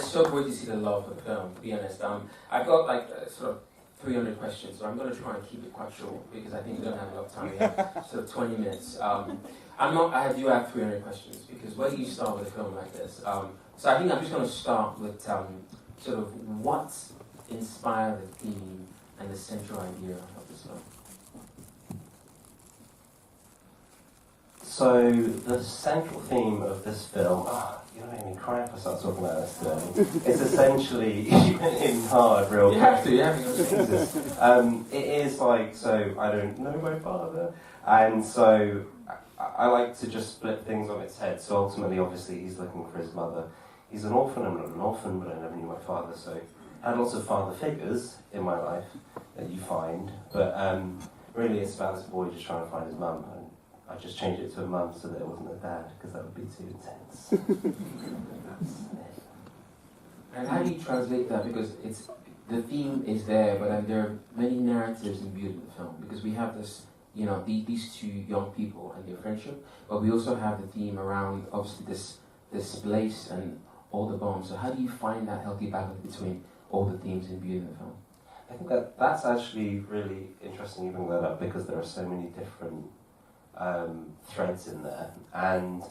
so great to see the love for the film, to be honest. I've got like sort of 300 questions, so I'm going to try and keep it quite short because I think we don't have a lot of time. We have sort of 20 minutes. I do have 300 questions because where do you start with a film like this? So I think I'm just going to start with sort of what inspired the theme and the central idea of this film. So the central theme of this film, you're going to make me cry if I start talking about this today. It's essentially, you went in hard real quick. You have to. It is like, so I don't know my father, and so I like to just split things on its head. So ultimately, obviously, he's looking for his mother. He's an orphan, I'm not an orphan, but I never knew my father, so I had lots of father figures in my life that you find, but really it's about this boy just trying to find his mum. I just changed it to a mum so that it wasn't a dad, because that would be too intense. And how do you translate that? Because the theme is there, but there are many narratives imbued in the film. Because we have this, these two young people and their friendship, but we also have the theme around, obviously, this place and all the bombs. So how do you find that healthy balance between all the themes imbued in the film? I think that's actually really interesting you bring that up, because there are so many different threads in there, and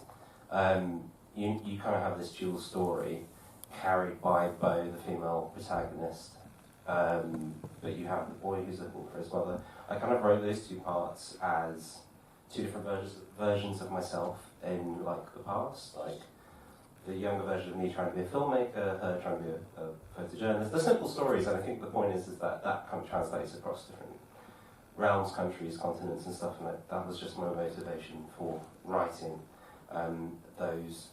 you kind of have this dual story carried by Bo, the female protagonist, but you have the boy who's looking for his mother. I kind of wrote those two parts as two different versions of myself in like the past, like the younger version of me trying to be a filmmaker, her trying to be a photojournalist. They're simple stories, and I think the point is that kind of translates across different realms, countries, continents and stuff, and that was just my motivation for writing those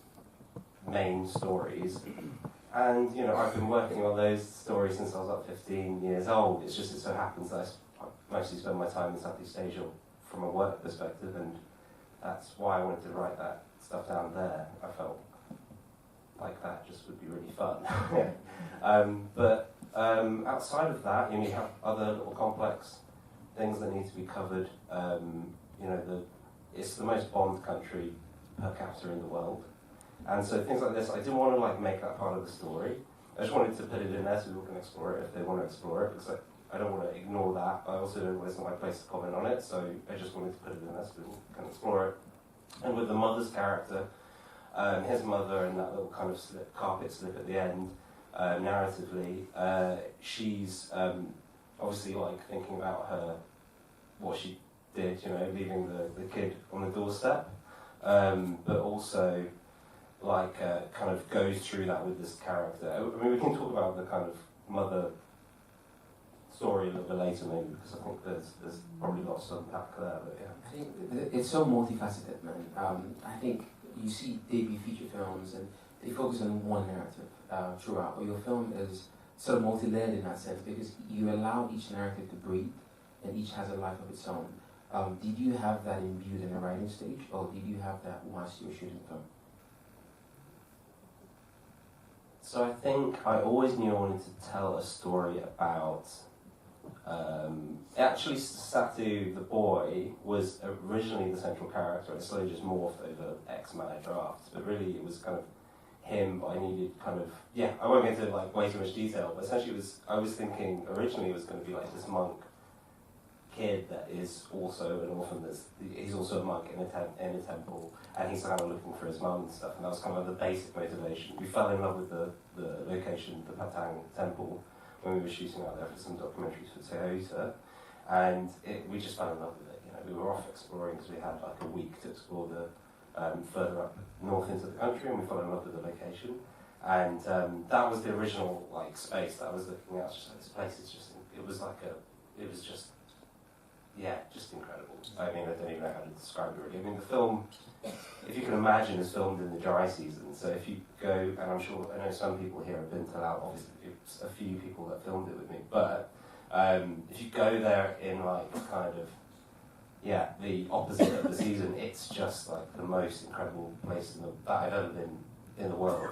main stories. And I've been working on those stories since I was like 15 years old. It so happens that I mostly spend my time in Southeast Asia from a work perspective, and that's why I wanted to write that stuff down there. I felt like that just would be really fun. But outside of that, you have other little complex things that need to be covered. It's the most bombed country per capita in the world, and so things like this, I didn't want to make that part of the story. I just wanted to put it in there so people can explore it if they want to explore it, because I don't want to ignore that. I also don't want it's not my place to comment on it, so I just wanted to put it in there so people can explore it. And with the mother's character, his mother and that little kind of carpet slip at the end, narratively, she's obviously thinking about what she did, leaving the kid on the doorstep, but also kind of goes through that with this character. I mean, we can talk about the kind of mother story a little bit later, maybe, because I think there's probably lots to unpack there. But yeah, I think it's so multifaceted, man. I think you see debut feature films and they focus on one narrative throughout, but your film is sort of multi-layered in that sense because you allow each narrative to breathe and each has a life of its own. Did you have that imbued in the writing stage, or did you have that whilst you were shooting the film? So I think I always knew I wanted to tell a story about... actually, Satu, the boy, was originally the central character, and it slowly just morphed over X amount of drafts, but really it was kind of him, but I needed kind of... Yeah, I won't get into way too much detail, but essentially I was thinking originally it was going to be this monk kid that is also an orphan, he's also a monk in a temple, and he's kind of looking for his mum and stuff, and that was kind of the basic motivation. We fell in love with the location, the Patang temple, when we were shooting out there for some documentaries for Soho, and we just fell in love with it. We were off exploring because we had a week to explore the further up north into the country, and we fell in love with the location. And that was the original space that I was looking at. This place is just, just incredible. I mean, I don't even know how to describe it really. I mean, the film, if you can imagine, is filmed in the dry season. So if you go, and I know some people here have been to Laos, obviously it's a few people that filmed it with me, but if you go there in the opposite of the season, it's just the most incredible place that I've ever been in the world,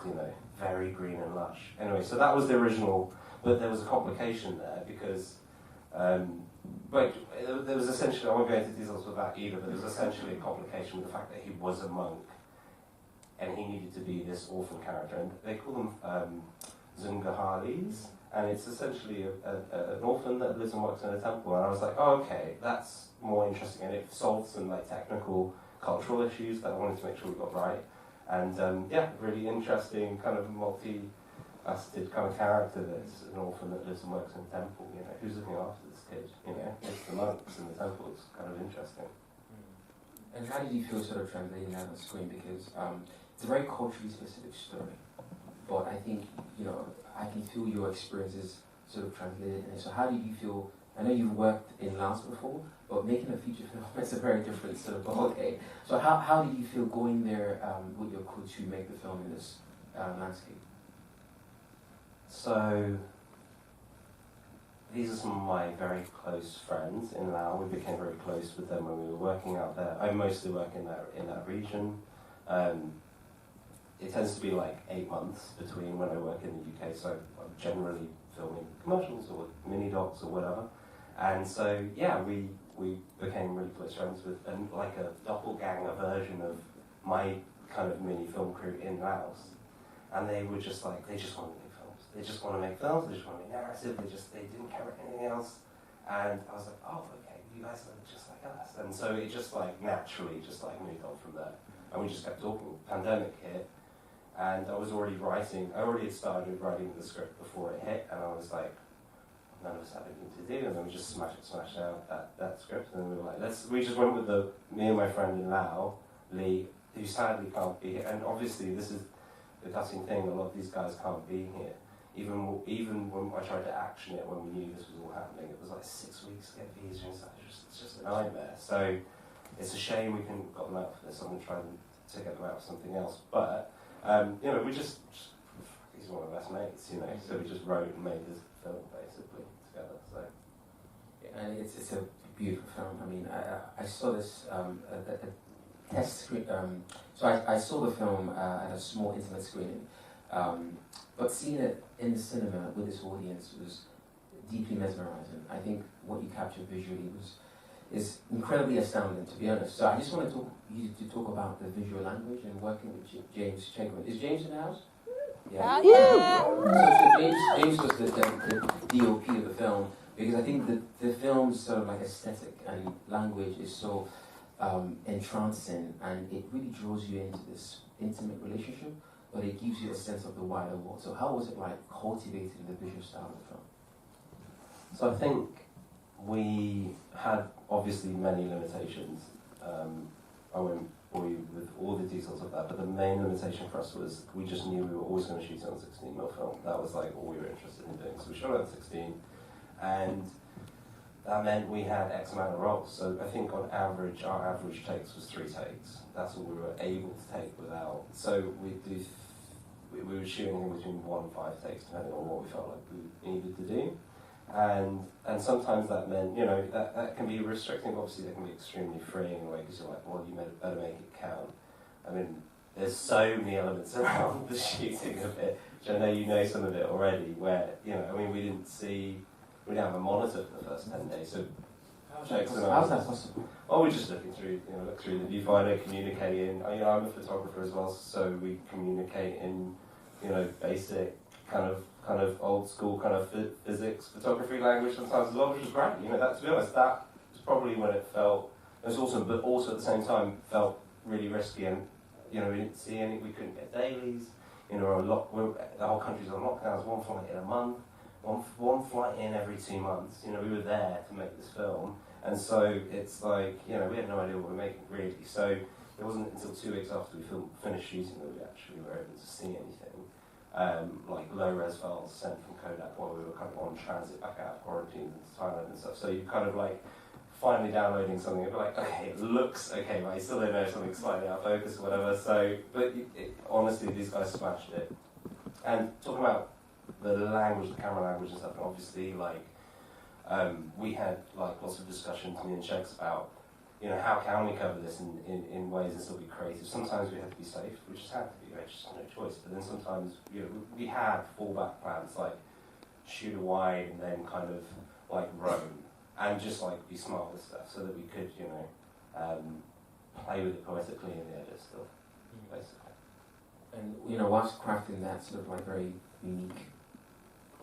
very green and lush. Anyway, so that was the original, but there was a complication there because there was essentially, I won't go into details with that either, but there was essentially a complication with the fact that he was a monk and he needed to be this orphan character. And they call them Zungahalis, and it's essentially an orphan that lives and works in a temple. And I was like, oh, okay, that's more interesting, and it solves some like technical, cultural issues that I wanted to make sure we got right. And yeah, really interesting, kind of multi-faceted kind of character that's an orphan that lives and works in a temple. You know, who's looking after this kid? You know, it's the monks in the temple. It's kind of interesting. And how did you feel sort of translating that on screen? Because it's a very culturally specific story, but I think, you know, I can feel your experiences sort of translated in it. So how did you feel? I know you've worked in Laos before, but making a feature film is a very different sort of ballgame. So how did you feel going there with your crew to make the film in this landscape? So these are some of my very close friends in Laos. We became very close with them when we were working out there. I mostly work in that region. It tends to be like 8 months between when I work in the UK, so I'm generally filming commercials or mini docs or whatever. And so, yeah, we became really close friends with, and like a doppelganger version of my kind of mini film crew in Laos. And they were just like, they just want to make films. They just want to make films, they just want to make narrative, they didn't care about anything else. And I was like, oh, okay, you guys are just like us. And so it just like naturally just like moved on from there. And we just kept talking. Pandemic hit, and I was already writing, I already had started writing the script before it hit, and I was like, none of us had anything to do, and then we just smashed out that script, and then we were like, we just went with me and my friend in Laos, Lee, who sadly can't be here, and obviously this is the gutting thing, a lot of these guys can't be here. Even when I tried to action it, when we knew this was all happening, it was like 6 weeks to get visa and stuff. It's just a nightmare. So it's a shame we couldn't have got them out for this. I'm going to try to get them out for something else. But, you know, he's one of our best mates, you know, so we just wrote and made this film basically together. So. And it's a beautiful film. I mean, I saw this a test screen. So I saw the film at a small intimate screening. But seeing it in the cinema with this audience was deeply mesmerizing. I think what you captured visually is incredibly astounding, to be honest. So I just want you to talk about the visual language and working with James Chegwyn. Is James in the house? Yeah. So James was the DOP of the film, because I think the film's sort of like aesthetic and language is so entrancing, and it really draws you into this intimate relationship, but it gives you a sense of the wider world. So how was it like cultivating the visual style of the film? So I think we had obviously many limitations. I won't bore you with all the details of that, but the main limitation for us was we just knew we were always going to shoot it on 16mm film. That was like all we were interested in doing. So we shot it on 16, and that meant we had X amount of rolls. So I think on average, our average takes was 3 takes. That's all we were able to take without. So we were shooting between 1 and 5 takes, depending on what we felt like we needed to do. And sometimes that meant, you know, that can be restricting. Obviously, that can be extremely freeing in a way, because you're like, well, you better make it count. I mean, there's so many elements around the shooting of it, which I know you know some of it already, where, you know, I mean, we didn't have a monitor for the first 10 days, so How's that possible? Oh, we're just looking through, look through the viewfinder, communicating. I'm a photographer as well, so we communicate in, basic kind of old school kind of physics photography language sometimes as well, which is great. That, to be honest, that was probably when it felt. It was awesome, but also at the same time felt really risky, and we didn't see any. We couldn't get dailies. The whole country's on lockdowns. 1 flight in a month. One flight in every 2 months. We were there to make this film, and so it's like we had no idea what we were making really. So it wasn't until 2 weeks after we finished shooting that we actually were able to see anything, like low-res files sent from Kodak while we were kind of on transit back out of quarantine into Thailand and stuff. So you kind of like finally downloading something, and be like, okay, it looks okay, but I still don't know if something's slightly out of focus or whatever. So, but honestly, these guys smashed it. And talking about the language, the camera language and stuff, and obviously, we had lots of discussions, me and Chegs, about how can we cover this in ways and still be creative. Sometimes we have to be safe, we just have to be, just no choice. But then sometimes we had fallback plans, like shoot a wide and then kind of roam and just be smart with stuff, so that we could play with it poetically in the edit still, basically. And whilst crafting that sort of very unique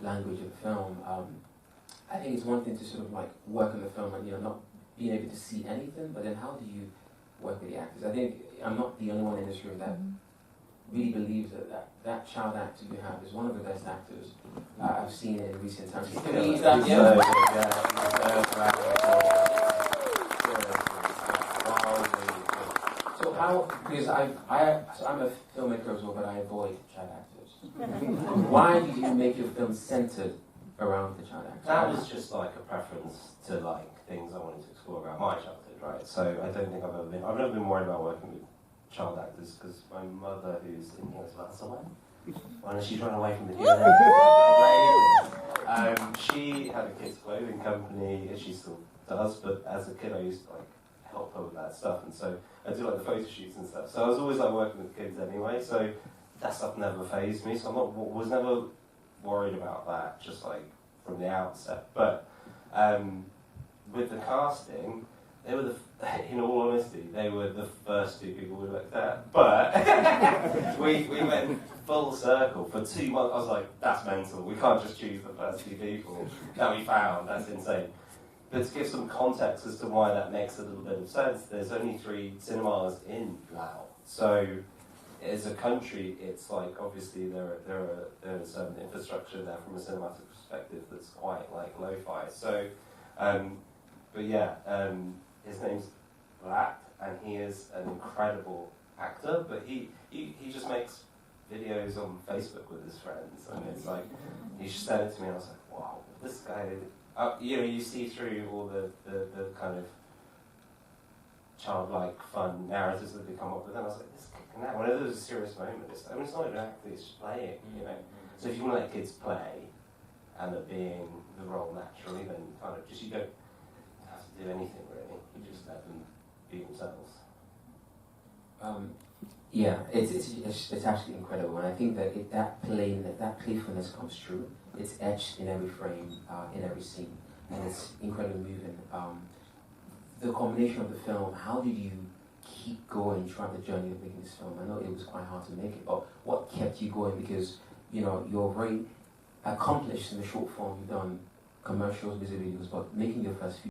language of the film. I think it's one thing to sort of like work on the film and not being able to see anything, but then how do you work with the actors? I think I'm not the only one in this room that really believes that child actor you have is one of the best actors I've seen in recent times. Can we use that? So how? Because I'm a filmmaker as well, but I avoid child actors. Why did you make your film centered around the child actor? That was just like a preference to like things I wanted to explore about my childhood, right? So I don't think I've never been worried about working with child actors because my mother, who's in here as well somewhere, when she's run away from the DNA, she had a kids' clothing company, and she still does, but as a kid I used to like help her with that stuff, and so I do like the photo shoots and stuff. So I was always like working with kids anyway, so that stuff never fazed me, so was never worried about that, just like from the outset. But with the casting, they were in all honesty, they were the first two people we looked at. But we went full circle for 2 months. I was like, that's mental. We can't just choose the first two people that we found. That's insane. But to give some context as to why that makes a little bit of sense, there's only 3 cinemas in Laos. So as a country, it's like obviously there's infrastructure there from a cinematic perspective that's quite like lo-fi. So, but yeah, his name's Black, and he is an incredible actor. But he just makes videos on Facebook with his friends, and it's like he sent it to me, and I was like, wow, this guy. You see through all the kind of childlike fun narratives that they come up with, and I was like, this kid can act. Whenever there's a serious moment, it's not even acting, it's just playing, So if you want to let kids play, and they're being the role naturally, then kind of just, you don't have to do anything really, you just let them be themselves. Yeah, it's actually incredible, and I think that that playfulness comes through. It's etched in every frame, in every scene, and it's incredibly moving. The combination of the film, how did you keep going throughout the journey of making this film? I know it was quite hard to make it, but what kept you going? Because you're very accomplished in the short form. You've done commercials, music videos, but making your first